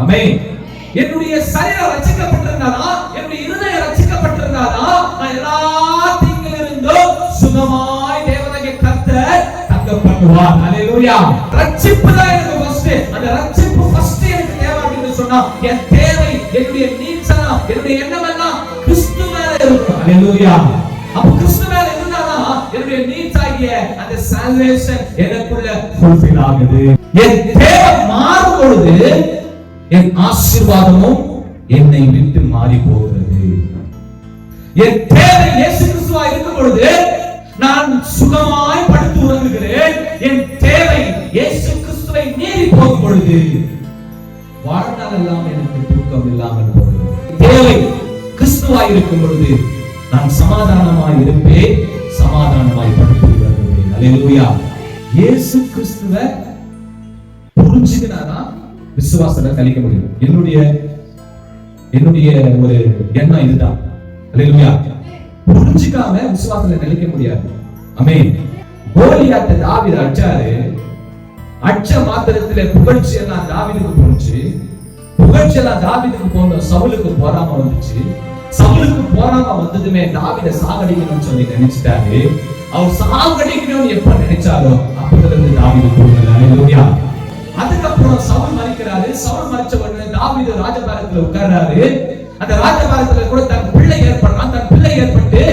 ஆமென். என்னுடைய சரீரம் ரட்சிக்கப்பட்டிருந்தானா, என்னுடைய இருதயம் ரட்சிக்கப்பட்டிருந்தானா, நான் எல்லா தீங்கிலிருந்தும் சுகமாய் தேவனாகிய கர்த்தர் தங்க பண்ணுவார். ஹalleluya. ரட்சிப்பு தான் எனக்கு ஃபர்ஸ்ட். அந்த ரட்சிப்பு ஃபர்ஸ்ட் எனக்கு தேவை அப்படின்னு சொன்னா என் தேவை, என்னுடைய நீட்ஸ் எல்லாம், என்னுடைய எண்ணம் எல்லாம் கிறிஸ்து மேல இருக்கும். ஹalleluya. அப்ப கிறிஸ்து மேல இருந்தானா என்னுடைய நீட்ஸ் ஆகிய அந்த சால்வேஷன் எனக்குள்ள ஃபுல்ஃபில் ஆகுது. என் தேவை மாறும் பொழுது என் ஆசீர்வாதமும் என்னை விட்டு மாறி போகிறது. என் தேவை இயேசு கிறிஸ்துவா இருக்கும் பொழுது நான் சுகமாய் படுத்து உறங்குகிறேன். என் தேவை இயேசு கிறிஸ்துவை மீறி போகும் பொழுது வாழ்நாள் எல்லாம் எனக்கு தூக்கம் இல்லாமல் போகிறது. தேவை கிறிஸ்துவா இருக்கும் பொழுது நான் சமாதானமாய் இருப்பேன், சமாதானமாய் படுத்து உறங்குவேன். ஹalleluya. இயேசு கிறிஸ்துவை புரிஞ்சுக்கினாதான் விசுவாசத்தை கழிக்க முடியும். என்னுடைய ஒரு எண்ணம் இதுதான். ஹalleluya. புரிஞ்சுக்காம விசுவாசத்தை நிலைக்க முடியாது. ஆமென். கோலியாத்தை தாவீது அடிச்சாரு. அடிச்ச மாத்திரத்திலே புகழ்ச்சி எல்லாம் தாவீதுக்கு போச்சு. புகழ்ச்சி எல்லாம் தாவீதுக்கு போன சவுலுக்கு போராம வந்துச்சு. சவுலுக்கு போராம வந்ததுமே தாவீதை சாகடிக்கணும்னு சொல்லி நினைச்சிட்டாரு. அவர் சாகடிக்கணும்னு எப்ப நினைச்சாரோ அப்பத்துல இருந்து தாவீது போகல. ஹalleluya. அதுக்கப்புறம் சவுல் மரிக்கிறாரு. சவுல் மரிச்ச உடனே தாவீது ராஜபாரத்துல உட்கார்றாரு. அந்த ராஜபாரத்துல கூட தன் பிள்ளை ஏற்படுறான். தன் பிள்ளை ஏற்பட்டு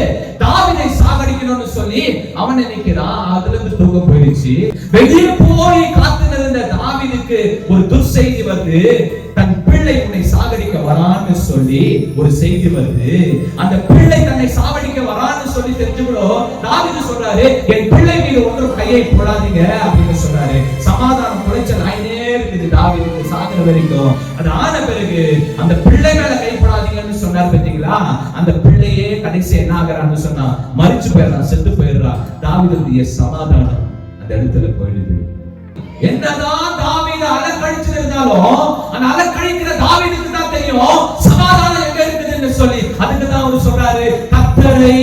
தாவீதை சாகடிக்கணும்னு சொல்லி அவன் நினைக்கிறான். அதுல இருந்து தூக்கம் போயிடுச்சு. வெளியே போய் காத்து நின்ற தாவீதுக்கு ஒரு துர்செய்தி வருது. தன் பிள்ளை உன்னை சாகடிக்க வரான்னு சொல்லி ஒரு செய்தி வருது. அந்த பிள்ளை தன்னை சாகடிக்க வரான்னு சொல்லி தெரிஞ்சுக்கணும். தாவீது சொல்றாரு, என் பிள்ளை மீது ஒன்றும் கையை போடாதீங்க அப்படின்னு சொல்றாரு. சமாதானம் குலைச்சல் ஆயினே இருக்குது தாவீதுக்கு சாகிற வரைக்கும். அது ஆன பிறகு அந்த பிள்ளை மேல கை போடாதீங்கன்னு சொன்னார் பாத்தீங்களா? அந்த பிள்ளையே கடைசி என்ன ஆகுறான்னு சொன்னா மரிச்சு போயிடுறான், செத்து போயிடுறான். தாவீதுடைய சமாதானம் அந்த இடத்துல போயிடுது. என்னதான் தாவீது அலக்கழிச்சு இருந்தாலும் அந்த அலக்கழிக்கிற தாவீதுக்கு தான் தெரியும் சமாதானம் எங்க இருக்குதுன்னு சொல்லி. அதுக்கு தான் அவர் சொல்றாரு, கர்த்தரை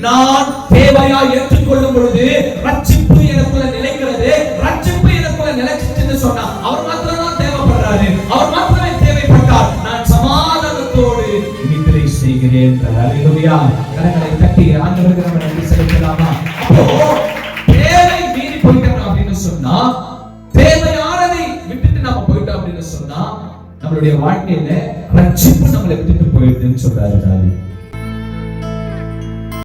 நான் தேவையா ஏற்றுக்கொள்ளும் பொழுது ரட்சிப்பு எனக்குள்ள நிலைக்கிறது. ரட்சிப்பு எனக்குள்ள நிலைச்சிட்டுன்னு சொன்னா அவர் மாத்திரம் தான் தேவைப்படுறாரு. அவர் மாத்திரமே தேவைப்பட்டார். நான் சமாதானத்தோடு நித்திரை செய்கிறேன். ஹalleluya. கரங்களை தட்டி ஆண்டவருக்கு நம்ம நன்றி செலுத்தலாமா? அப்போ தேவை மீறி போயிட்டோம் அப்படின்னு சொன்னா, தேவையானதை விட்டுட்டு நாம போயிட்டோம் அப்படின்னு சொன்னா நம்மளுடைய வாழ்க்கையில ரட்சிப்பு நம்மளை விட்டுட்டு போயிடுதுன்னு சொல்றாரு தாவீது.